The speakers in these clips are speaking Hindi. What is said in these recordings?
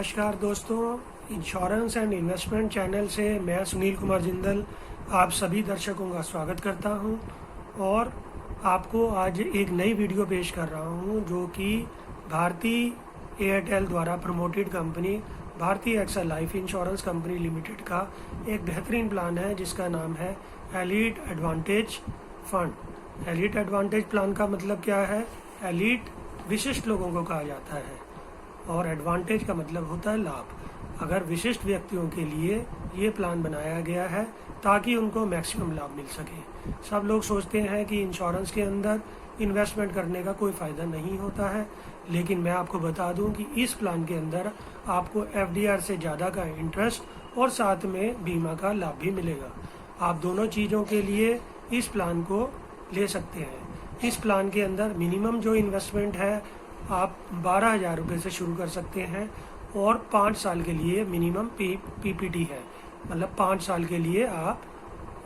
नमस्कार दोस्तों, इंश्योरेंस एंड इन्वेस्टमेंट चैनल से मैं सुनील कुमार जिंदल आप सभी दर्शकों का स्वागत करता हूं और आपको आज एक नई वीडियो पेश कर रहा हूं जो कि भारतीय एयरटेल द्वारा promoted company Bharti AXA life insurance company limited का एक बेहतरीन प्लान है जिसका नाम है elite advantage fund. Elite advantage plan का मतलब क्या है? एलीट विशिष्ट लोगों को कहा जाता है और एडवांटेज का मतलब होता है लाभ। अगर विशिष्ट व्यक्तियों के लिए ये प्लान बनाया गया है ताकि उनको मैक्सिमम लाभ मिल सके। सब लोग सोचते हैं कि इंश्योरेंस के अंदर इन्वेस्टमेंट करने का कोई फ़ायदा नहीं होता है, लेकिन मैं आपको बता दूं कि इस प्लान के अंदर आपको एफडीआर से ज़्यादा का इंटरेस्ट और साथ में बीमा का लाभ भी मिलेगा। आप दोनों चीज़ों के लिए इस प्लान को ले सकते हैं। इस प्लान के अंदर मिनिमम जो इन्वेस्टमेंट है आप 12,000 रुपये से शुरू कर सकते हैं और 5 साल के लिए मिनिमम पीपीटी है, मतलब 5 साल के लिए आप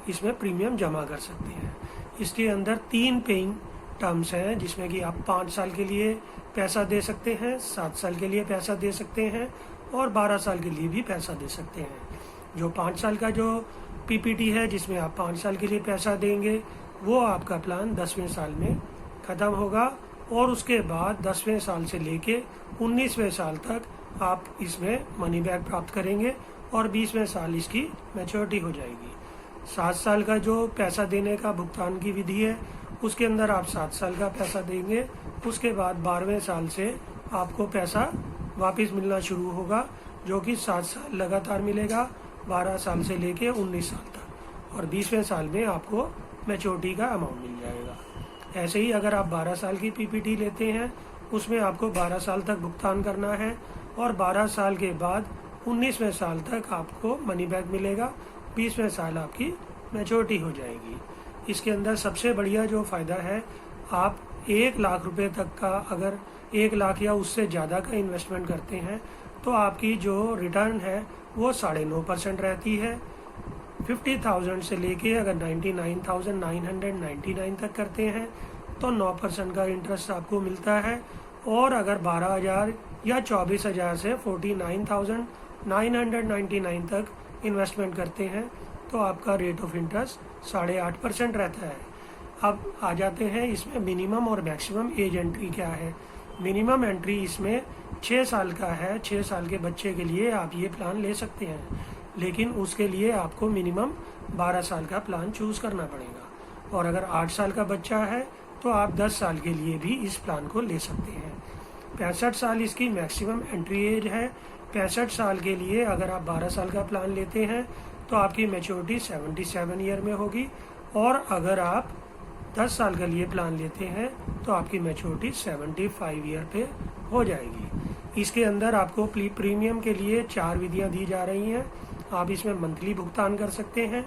इसमें प्रीमियम जमा कर सकते हैं। इसके अंदर 3 पेइंग टर्म्स हैं जिसमें कि आप 5 साल के लिए पैसा दे सकते हैं, 7 साल के लिए पैसा दे सकते हैं और 12 साल के लिए भी पैसा दे सकते हैं। जो 5 साल का जो पीपीटी है जिसमें आप 5 साल के लिए पैसा देंगे वो आपका प्लान 10वें साल में ख़त्म होगा और उसके बाद 10वें साल से लेके 19वें साल तक आप इसमें मनी बैक प्राप्त करेंगे और 20वें साल इसकी मैच्योरिटी हो जाएगी। 7 साल का जो पैसा देने का भुगतान की विधि है उसके अंदर आप 7 साल का पैसा देंगे, उसके बाद 12वें साल से आपको पैसा वापस मिलना शुरू होगा जो कि 7 साल लगातार मिलेगा, 12 साल से लेके 19 साल तक, और 20वें साल में आपको मैच्योरिटी का अमाउंट मिल जाएगा। ऐसे ही अगर आप 12 साल की पीपीटी लेते हैं उसमें आपको 12 साल तक भुगतान करना है और 12 साल के बाद 19वें साल तक आपको मनी बैक मिलेगा, 20वें साल आपकी मैच्योरिटी हो जाएगी। इसके अंदर सबसे बढ़िया जो फ़ायदा है, आप 1 लाख रुपए तक का अगर 1 लाख या उससे ज़्यादा का इन्वेस्टमेंट करते हैं तो आपकी जो रिटर्न है वो 9.5% रहती है। 50,000 से लेके अगर 99,999 तक करते हैं तो 9% का इंटरेस्ट आपको मिलता है, और अगर 12,000 या 24,000 से 49,999 तक इन्वेस्टमेंट करते हैं तो आपका रेट ऑफ इंटरेस्ट 8.5% रहता है। अब आ जाते हैं इसमें मिनिमम और मैक्सिमम एज एंट्री क्या है। मिनिमम एंट्री इसमें 6 साल का है। 6 साल के बच्चे के लिए आप ये प्लान ले सकते हैं, लेकिन उसके लिए आपको मिनिमम 12 साल का प्लान चूज़ करना पड़ेगा, और अगर 8 साल का बच्चा है तो आप 10 साल के लिए भी इस प्लान को ले सकते हैं। 65 साल इसकी मैक्सिमम एंट्री एज है। 65 साल के लिए अगर आप 12 साल का प्लान लेते हैं तो आपकी मैच्योरिटी 77 ईयर में होगी, और अगर आप 10 साल के लिए प्लान लेते हैं तो आपकी मैच्योरिटी 75 ईयर पे हो जाएगी। इसके अंदर आपको प्रीमियम के लिए 4 विधियां दी जा रही हैं। आप इसमें मंथली भुगतान कर सकते हैं,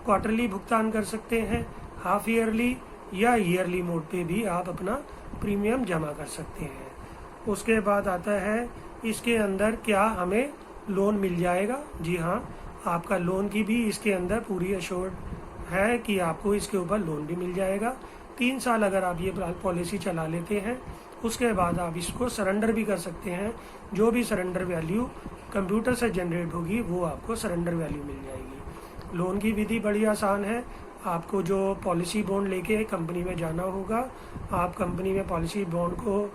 क्वार्टरली भुगतान कर सकते हैं, हाफ ईयरली या ईयरली मोड पे भी आप अपना प्रीमियम जमा कर सकते हैं। उसके बाद आता है इसके अंदर क्या हमें लोन मिल जाएगा। जी हाँ, आपका लोन की भी इसके अंदर पूरी अश्योर्ड है कि आपको इसके ऊपर लोन भी मिल जाएगा। 3 साल अगर आप ये पॉलिसी चला लेते हैं उसके बाद आप इसको सरेंडर भी कर सकते हैं। जो भी सरेंडर वैल्यू कंप्यूटर से जनरेट होगी वो आपको सरेंडर वैल्यू मिल जाएगी। लोन की विधि बड़ी आसान है। आपको जो पॉलिसी बॉन्ड लेके कंपनी में जाना होगा, आप कंपनी में पॉलिसी बॉन्ड को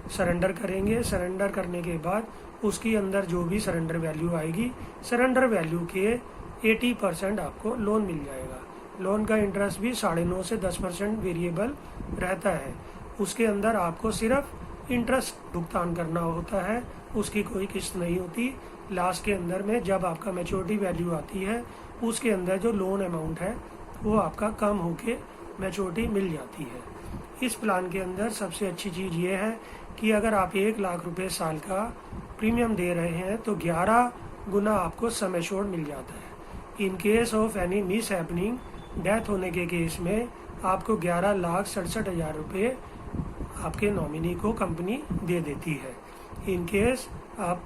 सरेंडर करेंगे। सरेंडर करने के बाद उसके अंदर जो भी सरेंडर वैल्यू आएगी, सरेंडर वैल्यू के 80% आपको लोन मिल जाएगा। लोन का इंटरेस्ट भी 9.5 से 10% वेरिएबल रहता है। उसके अंदर आपको सिर्फ इंटरेस्ट भुगतान करना होता है, उसकी कोई किस्त नहीं होती। लास्ट के अंदर में जब आपका मैच्योरिटी वैल्यू आती है उसके अंदर जो लोन अमाउंट है वो आपका कम होके मैच्योरिटी मिल जाती है। इस प्लान के अंदर सबसे अच्छी चीज़ ये है कि अगर आप 1 लाख रुपए साल का प्रीमियम दे रहे हैं तो 11 गुना आपको सम एश्योर्ड मिल जाता है। In case of any miss happening, death होने के केस में आपको 11,67,000 रुपये आपके नॉमिनी को कंपनी दे देती है। इन केस आप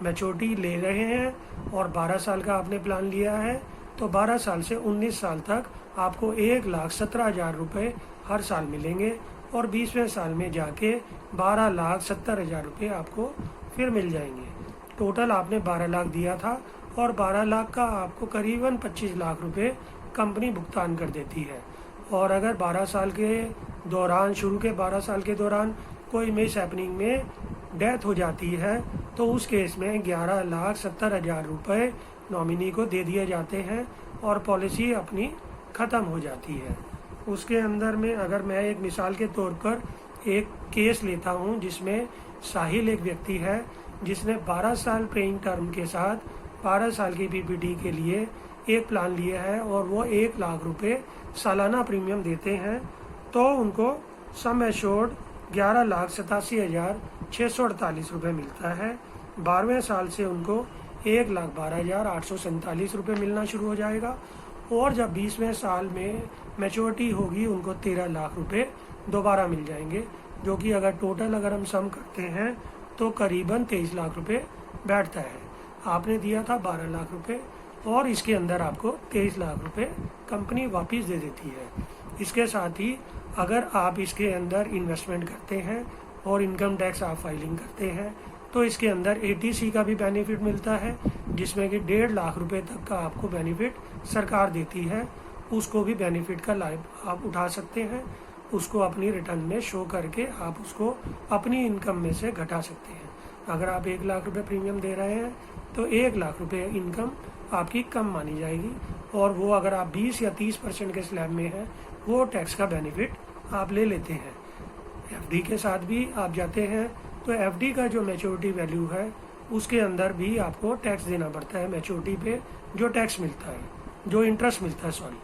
मैच्योरिटी ले रहे हैं और 12 साल का आपने प्लान लिया है तो 12 साल से 19 साल तक आपको 1,17,000 रुपये हर साल मिलेंगे, और 20वें साल में जाके 12,70,000 रुपये आपको फिर मिल जाएंगे। टोटल आपने 12 लाख दिया था और 12 लाख का आपको करीबन 25 लाख रुपए कंपनी भुगतान कर देती है। और अगर 12 साल के दौरान, शुरू के 12 साल के दौरान कोई मिस हैपनिंग में डेथ हो जाती है तो उस केस में 11,70,000 रुपये नॉमिनी को दे दिए जाते हैं और पॉलिसी अपनी ख़त्म हो जाती है। उसके अंदर में अगर मैं एक मिसाल के तौर पर एक केस लेता हूं जिसमें साहिल एक व्यक्ति है जिसने 12 साल पेइंग टर्म के साथ 12 साल की पीपीटी के लिए एक प्लान लिया है और वो 1 लाख रुपए सालाना प्रीमियम देते हैं, तो उनको सम एश्योर्ड 11,87,648 रुपये मिलता है। 12वें साल से उनको 1,12,847 रुपये मिलना शुरू हो जाएगा और जब 20वें साल में मैच्योरिटी होगी उनको 13 लाख रुपये दोबारा मिल जाएंगे, जो कि अगर हम सम करते हैं तो करीबन 23 लाख रुपये बैठता है। आपने दिया था 12 लाख रुपये और इसके अंदर आपको 23 लाख रुपये कंपनी वापस दे देती है। इसके साथ ही अगर आप इसके अंदर इन्वेस्टमेंट करते हैं और इनकम टैक्स आप फाइलिंग करते हैं तो इसके अंदर ATC का भी बेनिफिट मिलता है, जिसमें कि 1.5 लाख रुपए तक का आपको बेनिफिट सरकार देती है। उसको भी बेनिफिट का लाभ आप उठा सकते हैं, उसको अपनी रिटर्न में शो करके आप उसको अपनी इनकम में से घटा सकते हैं। अगर आप 1 लाख रुपए प्रीमियम दे रहे हैं तो 1 लाख रुपए इनकम आपकी कम मानी जाएगी और वो अगर आप 20 या 30% के स्लैब में हैं वो टैक्स का बेनिफिट आप ले लेते हैं। FD के साथ भी आप जाते हैं तो FD का जो मैच्योरिटी वैल्यू है उसके अंदर भी आपको टैक्स देना पड़ता है, मैच्योरिटी पे जो टैक्स मिलता है, जो इंटरेस्ट मिलता है सॉरी।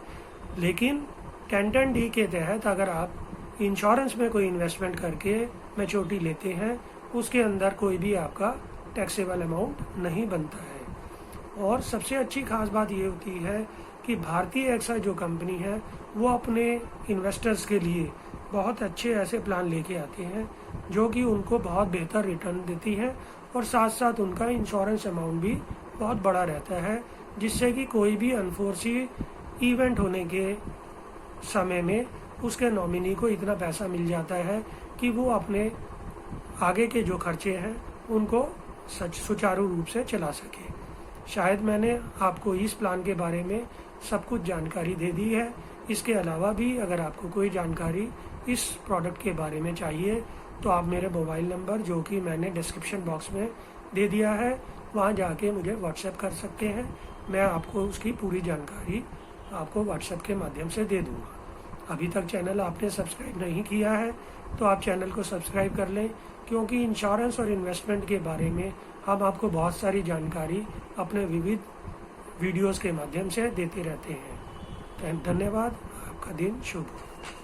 लेकिन 10(10)D के तहत अगर आप इंश्योरेंस में कोई इन्वेस्टमेंट करके मैच्योरिटी लेते हैं उसके अंदर कोई भी आपका टैक्सेबल अमाउंट नहीं बनता है। और सबसे अच्छी खास बात ये होती है कि भारतीय एक्साइज जो कंपनी है वो अपने इन्वेस्टर्स के लिए बहुत अच्छे ऐसे प्लान लेके आते हैं जो कि उनको बहुत बेहतर रिटर्न देती है और साथ साथ उनका इंश्योरेंस अमाउंट भी बहुत बड़ा रहता है, जिससे कि कोई भी अनफोर्सी इवेंट होने के समय में उसके नॉमिनी को इतना पैसा मिल जाता है कि वो अपने आगे के जो खर्चे हैं उनको सुचारू रूप से चला सके। शायद मैंने आपको इस प्लान के बारे में सब कुछ जानकारी दे दी है। इसके अलावा भी अगर आपको कोई जानकारी इस प्रोडक्ट के बारे में चाहिए तो आप मेरे मोबाइल नंबर, जो कि मैंने डिस्क्रिप्शन बॉक्स में दे दिया है, वहाँ जाके मुझे व्हाट्सएप कर सकते हैं। मैं आपको उसकी पूरी जानकारी आपको व्हाट्सएप के माध्यम से दे दूँगा। अभी तक चैनल आपने सब्सक्राइब नहीं किया है तो आप चैनल को सब्सक्राइब कर लें, क्योंकि इंश्योरेंस और इन्वेस्टमेंट के बारे में हम आपको बहुत सारी जानकारी अपने विविध वीडियोस के माध्यम से देते रहते हैं। धन्यवाद। आपका दिन शुभ हो।